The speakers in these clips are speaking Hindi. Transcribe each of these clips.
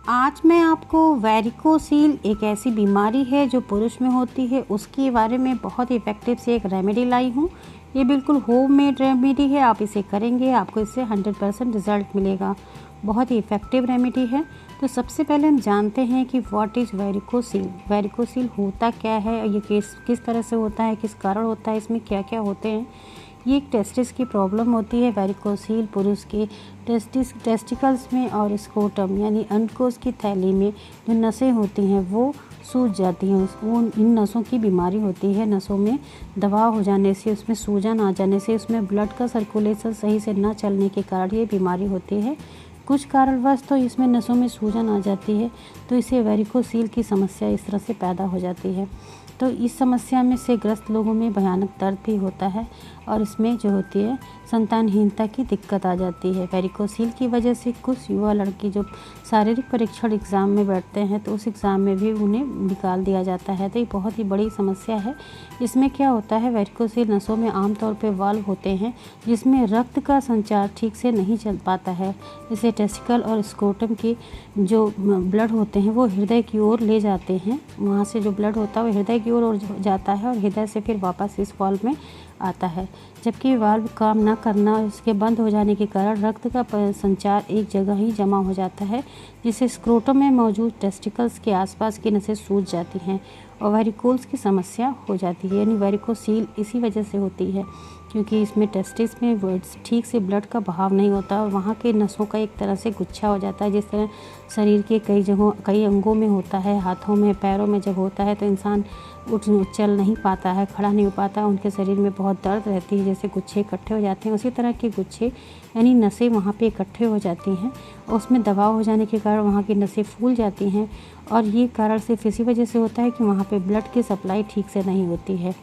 आज मैं आपको वेरिकोसील एक ऐसी बीमारी है जो पुरुष में होती है उसके बारे में बहुत इफ़ेक्टिव से एक रेमेडी लाई हूँ। ये बिल्कुल होममेड रेमेडी है, आप इसे करेंगे आपको इससे 100% रिज़ल्ट मिलेगा। बहुत ही इफ़ेक्टिव रेमेडी है। तो सबसे पहले हम जानते हैं कि व्हाट इज़ वेरिकोसील। वेरिकोसील होता क्या है, ये किस तरह से होता है, किस कारण होता है, इसमें क्या क्या होते हैं। ये एक टेस्टिस की प्रॉब्लम होती है। वेरिकोसील पुरुष के टेस्टिकल्स में और स्क्रोटम यानी अंडकोश की थैली में जो नसें होती हैं वो सूज जाती हैं। वो इन नसों की बीमारी होती है। नसों में दबाव हो जाने से, उसमें सूजन आ जाने से, उसमें ब्लड का सर्कुलेशन सही से ना चलने के कारण ये बीमारी होती है। कुछ कारणवश तो इसमें नसों में सूजन आ जाती है, तो इसे वेरिकोसील की समस्या इस तरह से पैदा हो जाती है। तो इस समस्या में से ग्रस्त लोगों में भयानक दर्द भी होता है और इसमें जो होती है संतानहीनता की दिक्कत आ जाती है। वेरिकोसील की वजह से कुछ युवा लड़की जो शारीरिक परीक्षण एग्ज़ाम में बैठते हैं तो उस एग्ज़ाम में भी उन्हें निकाल दिया जाता है। तो ये बहुत ही बड़ी समस्या है। इसमें क्या होता है, वेरिकोसील नसों में आमतौर पर वाल्व होते हैं जिसमें रक्त का संचार ठीक से नहीं चल पाता है। इसे टेस्टिकल और स्क्रोटम के जो ब्लड होते हैं वो हृदय की ओर ले जाते हैं। वहाँ से जो ब्लड होता है वो हृदय की ओर जाता है और हृदय से फिर वापस इस वाल्व में आता है। जबकि वाल्व काम न करना, इसके बंद हो जाने के कारण रक्त का संचार एक जगह ही जमा हो जाता है, जिससे स्क्रोटम में मौजूद टेस्टिकल्स के आसपास की नसें सूज जाती हैं और वेरिकोल्स की समस्या हो जाती है। यानी वेरिकोसील इसी वजह से होती है क्योंकि इसमें टेस्टिस में ठीक से ब्लड का बहाव नहीं होता और वहाँ के नसों का एक तरह से गुच्छा हो जाता है। जिस तरह शरीर के कई अंगों में होता है, हाथों में, पैरों में जब होता है तो इंसान चल नहीं पाता है, खड़ा नहीं हो पाता, उनके शरीर में बहुत दर्द रहती है, जैसे गुच्छे इकट्ठे हो जाते हैं। उसी तरह के गुच्छे यानी नसें वहाँ पे इकट्ठे हो जाती हैं और उसमें दबाव हो जाने के कारण वहाँ की नसें फूल जाती हैं और ये कारण सिर्फ इसी वजह से होता है कि वहाँ पे ब्लड की सप्लाई ठीक से नहीं होती है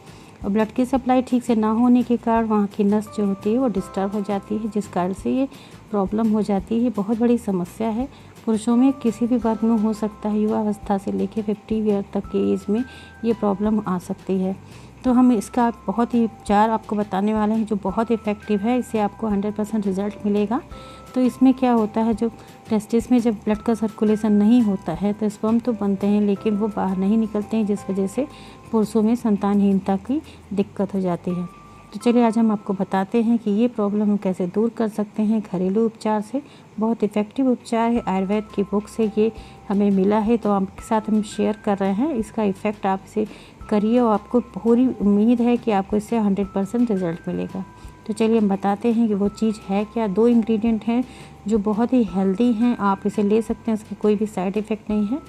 और ब्लड की सप्लाई ठीक से ना होने के कारण वहाँ की नस जो होती है वो डिस्टर्ब हो जाती है, जिस कारण से ये प्रॉब्लम हो जाती है। बहुत बड़ी समस्या है। पुरुषों में किसी भी वर्ग में हो सकता है, युवा अवस्था से लेकर 50 ईयर तक के एज में ये प्रॉब्लम आ सकती है। तो हम इसका बहुत ही उपचार आपको बताने वाले हैं जो बहुत इफ़ेक्टिव है। इससे आपको 100% रिज़ल्ट मिलेगा। तो इसमें क्या होता है, जो टेस्टिस में जब ब्लड का सर्कुलेशन नहीं होता है तो स्पर्म तो बनते हैं लेकिन वो बाहर नहीं निकलते हैं, जिस वजह से पुरुषों में संतानहीनता की दिक्कत हो जाती है। तो चलिए आज हम आपको बताते हैं कि ये प्रॉब्लम हम कैसे दूर कर सकते हैं घरेलू उपचार से। बहुत इफ़ेक्टिव उपचार है, आयुर्वेद की बुक से ये हमें मिला है तो आपके साथ हम शेयर कर रहे हैं। इसका इफ़ेक्ट आप इसे करिए और आपको पूरी उम्मीद है कि आपको इससे 100% रिज़ल्ट मिलेगा। तो चलिए हम बताते हैं कि वो चीज़ है क्या। 2 इंग्रेडिएंट हैं जो बहुत ही हेल्दी हैं, आप इसे ले सकते हैं, इसके कोई भी साइड इफ़ेक्ट नहीं है।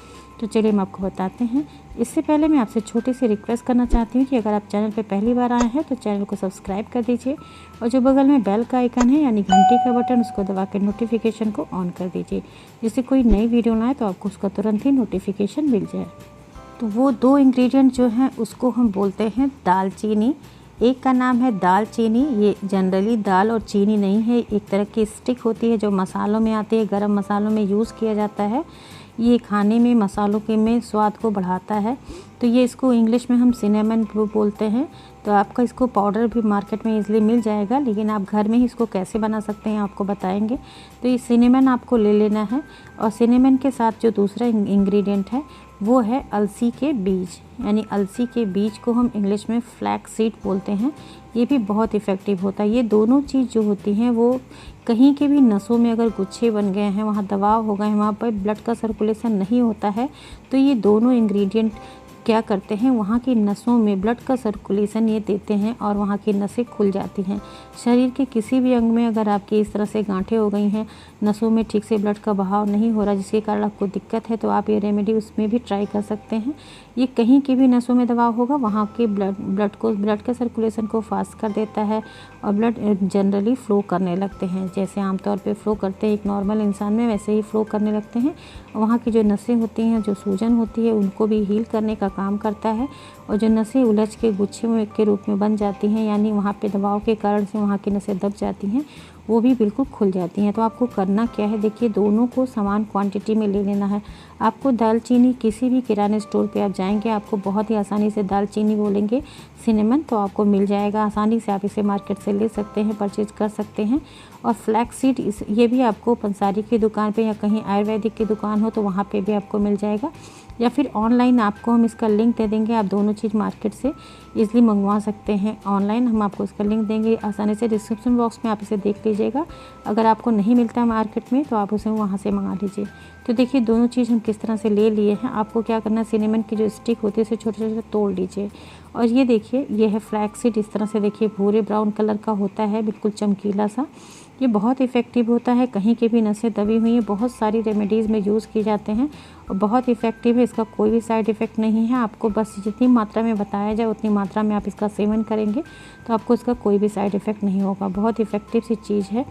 तो चलिए हम आपको बताते हैं। इससे पहले मैं आपसे छोटी सी रिक्वेस्ट करना चाहती हूँ कि अगर आप चैनल पर पहली बार आए हैं तो चैनल को सब्सक्राइब कर दीजिए और जो बगल में बेल का आइकन है यानी घंटी का बटन, उसको दबा के नोटिफिकेशन को ऑन कर दीजिए, जिससे कोई नई वीडियो लाए तो आपको उसका तुरंत ही नोटिफिकेशन मिल जाए। तो वो 2 इंग्रेडिएंट जो हैं उसको हम बोलते हैं दालचीनी। एक का नाम है दालचीनी। ये जनरली दाल और चीनी नहीं है, एक तरह की स्टिक होती है जो मसालों में आती है, गरम मसालों में यूज़ किया जाता है। ये खाने में, मसालों के में स्वाद को बढ़ाता है। तो ये इसको इंग्लिश में हम सिनेमन बोलते हैं। तो आपका इसको पाउडर भी मार्केट में इजीली मिल जाएगा, लेकिन आप घर में ही इसको कैसे बना सकते हैं आपको बताएंगे। तो ये सिनेमन आपको ले लेना है और सिनेमन के साथ जो दूसरा इंग्रेडिएंट है वो है अलसी के बीज। यानी अलसी के बीज को हम इंग्लिश में फ्लैक्स सीड बोलते हैं। ये भी बहुत इफ़ेक्टिव होता है। ये दोनों चीज़ जो होती हैं वो कहीं के भी नसों में अगर गुच्छे बन गए हैं, वहाँ दबाव हो गए हैं, वहाँ पर ब्लड का सर्कुलेशन नहीं होता है, तो ये दोनों इंग्रेडिएंट क्या करते हैं, वहाँ की नसों में ब्लड का सर्कुलेशन ये देते हैं और वहाँ की नसें खुल जाती हैं। शरीर के किसी भी अंग में अगर आपकी इस तरह से गांठें हो गई हैं, नसों में ठीक से ब्लड का बहाव नहीं हो रहा, जिसके कारण आपको दिक्कत है, तो आप ये रेमेडी उसमें भी ट्राई कर सकते हैं। ये कहीं की भी नसों में दबाव होगा, वहाँ के ब्लड के सर्कुलेशन को फास्ट कर देता है और ब्लड जनरली फ़्लो करने लगते हैं। जैसे आमतौर पे फ़्लो करते हैं एक नॉर्मल इंसान में, वैसे ही फ़्लो करने लगते हैं। वहाँ की जो नसें होती हैं, जो सूजन होती है, उनको भी हील करने का काम करता है और जो नसें उलझ के गुच्छे के रूप में बन जाती हैं, यानी वहाँ पे दबाव के कारण से वहाँ की नसें दब जाती हैं, वो भी बिल्कुल खुल जाती हैं। तो आपको करना क्या है, देखिए दोनों को समान क्वांटिटी में ले लेना है। आपको दालचीनी किसी भी किराने स्टोर पे आप जाएंगे, आपको बहुत ही आसानी से दालचीनी बोलेंगे सिनेमन तो आपको मिल जाएगा। आसानी से आप इसे मार्केट से ले सकते हैं, परचेज कर सकते हैं। और फ्लैक्स सीड ये भी आपको पंसारी की दुकान पे या कहीं आयुर्वेदिक की दुकान हो तो वहाँ पे भी आपको मिल जाएगा, या फिर ऑनलाइन आपको हम इसका लिंक दे देंगे। आप दोनों चीज़ मार्केट से ईज़िली मंगवा सकते हैं। ऑनलाइन हम आपको इसका लिंक देंगे आसानी से, डिस्क्रिप्शन बॉक्स में आप इसे देख लीजिएगा। अगर आपको नहीं मिलता है मार्केट में तो आप उसे वहाँ से मंगा लीजिए। तो देखिए दोनों चीज़ हम किस तरह से ले लिए हैं। आपको क्या करना है, सिनेमन की जो स्टिक होती है उसे छोटे छोटे तोड़ लीजिए। और ये देखिए ये है फ्लैक्स सीड, इस तरह से देखिए भूरे ब्राउन कलर का होता है, बिल्कुल चमकीला सा। ये बहुत इफ़ेक्टिव होता है, कहीं की भी नसें दबी हुई हैं, बहुत सारी रेमेडीज़ में यूज़ किए जाते हैं और बहुत इफ़ेक्टिव है। इसका कोई भी साइड इफ़ेक्ट नहीं है। आपको बस जितनी मात्रा में बताया जाए उतनी मात्रा में आप इसका सेवन करेंगे तो आपको इसका कोई भी साइड इफ़ेक्ट नहीं होगा। बहुत इफ़ेक्टिव सी चीज़ है।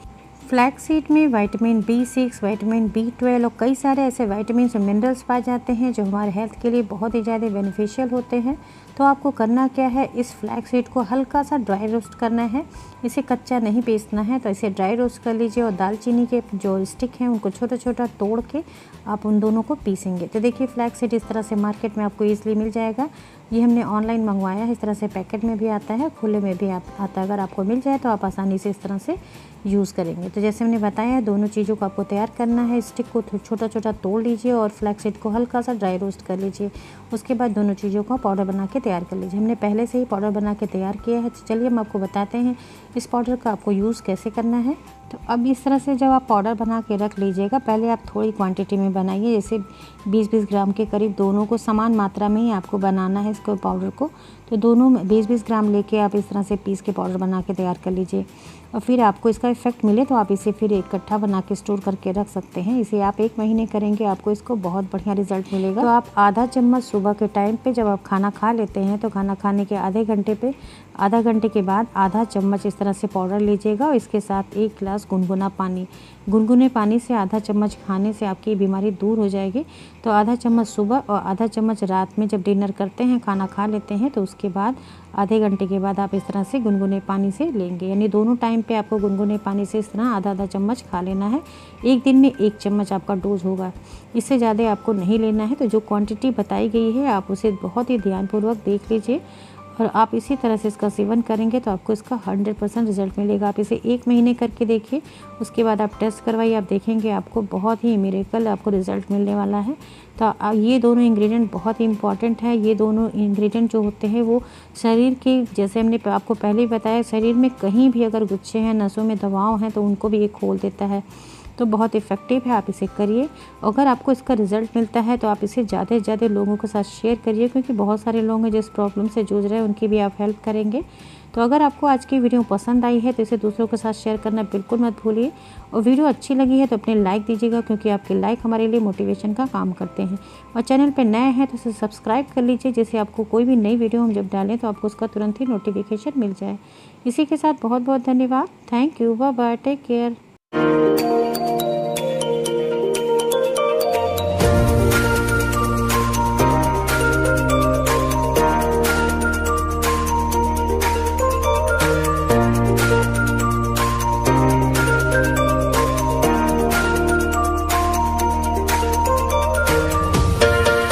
फ्लैक्स सीड में विटामिन B6, विटामिन B12 और कई सारे ऐसे विटामिन और मिनरल्स पाए जाते हैं जो हमारे हेल्थ के लिए बहुत ही ज़्यादा बेनिफिशियल होते हैं। तो आपको करना क्या है, इस फ्लैक्स सीड को हल्का सा ड्राई रोस्ट करना है। इसे कच्चा नहीं पीसना है, तो इसे ड्राई रोस्ट कर लीजिए और दालचीनी के जो स्टिक हैं उनको छोटा छोटा तोड़ के आप उन दोनों को पीसेंगे। तो देखिए फ्लैक्स सीड इस तरह से मार्केट में आपको ईजिली मिल जाएगा। ये हमने ऑनलाइन मंगवाया है, इस तरह से पैकेट में भी आता है, खुले में भी आता है। अगर आपको मिल जाए तो आप आसानी से इस तरह से यूज़ करेंगे। तो जैसे हमने बताया दोनों चीज़ों को आपको तैयार करना है। स्टिक को छोटा छोटा तोड़ लीजिए और फ्लैक्स सीड को हल्का सा ड्राई रोस्ट कर लीजिए। उसके बाद दोनों चीज़ों को पाउडर बना के तैयार कर लीजिए। हमने पहले से ही पाउडर बना के तैयार किया है। तो चलिए हम आपको बताते हैं इस पाउडर का आपको यूज़ कैसे करना है। तो अब इस तरह से जब आप पाउडर बना के रख लीजिएगा, पहले आप थोड़ी क्वांटिटी में बनाइए, जैसे 20-20 ग्राम के करीब दोनों को समान मात्रा में ही आपको बनाना है इसको पाउडर को। तो दोनों 20-20 ग्राम लेके आप इस तरह से पीस के पाउडर बना के तैयार कर लीजिए। और फिर आपको इसका इफेक्ट मिले तो आप इसे फिर इकट्ठा बना के स्टोर करके रख सकते हैं। इसे आप 1 महीने करेंगे, आपको इसको बहुत बढ़िया रिजल्ट मिलेगा। तो आप आधा चम्मच सुबह के टाइम पे जब आप खाना खा लेते हैं तो खाना खाने के आधा घंटे के बाद आधा चम्मच इस तरह से पाउडर लीजिएगा और इसके साथ 1 गिलास गुनगुना पानी। गुनगुने पानी से आधा चम्मच खाने से आपकी बीमारी दूर हो जाएगी। तो आधा चम्मच सुबह और आधा चम्मच रात में जब डिनर करते हैं, खाना खा लेते हैं, तो उसके बाद आधे घंटे के बाद आप इस तरह से गुनगुने पानी से लेंगे। यानी दोनों टाइम पे आपको गुनगुने पानी से इस तरह आधा चम्मच खा लेना है। एक दिन में 1 चम्मच आपका डोज होगा, इससे ज़्यादा आपको नहीं लेना है। तो जो क्वांटिटी बताई गई है आप उसे बहुत ही ध्यानपूर्वक देख लीजिए और आप इसी तरह से इसका सेवन करेंगे तो आपको इसका 100% रिजल्ट मिलेगा। आप इसे 1 महीने करके देखिए, उसके बाद आप टेस्ट करवाइए, आप देखेंगे आपको बहुत ही मिरेकल आपको रिजल्ट मिलने वाला है। तो ये दोनों इंग्रेडिएंट बहुत ही इंपॉर्टेंट है। ये दोनों इंग्रेडिएंट जो होते हैं वो शरीर के, जैसे हमने आपको पहले ही बताया, शरीर में कहीं भी अगर गुच्छे हैं, नसों में दबाव हैं तो उनको भी ये खोल देता है। तो बहुत इफ़ेक्टिव है, आप इसे करिए। अगर आपको इसका रिज़ल्ट मिलता है तो आप इसे ज़्यादा से ज़्यादा लोगों के साथ शेयर करिए, क्योंकि बहुत सारे लोग हैं जिस प्रॉब्लम से जूझ रहे हैं, उनकी भी आप हेल्प करेंगे। तो अगर आपको आज की वीडियो पसंद आई है तो इसे दूसरों के साथ शेयर करना बिल्कुल मत भूलिए। और वीडियो अच्छी लगी है तो अपने लाइक दीजिएगा, क्योंकि आपके लाइक हमारे लिए मोटिवेशन का काम करते हैं। और चैनल पर नए हैं तो इसे सब्सक्राइब कर लीजिए, जिससे आपको कोई भी नई वीडियो हम जब डालें तो आपको उसका तुरंत ही नोटिफिकेशन मिल जाए। इसी के साथ बहुत बहुत धन्यवाद। Thank you, bye bye, take care.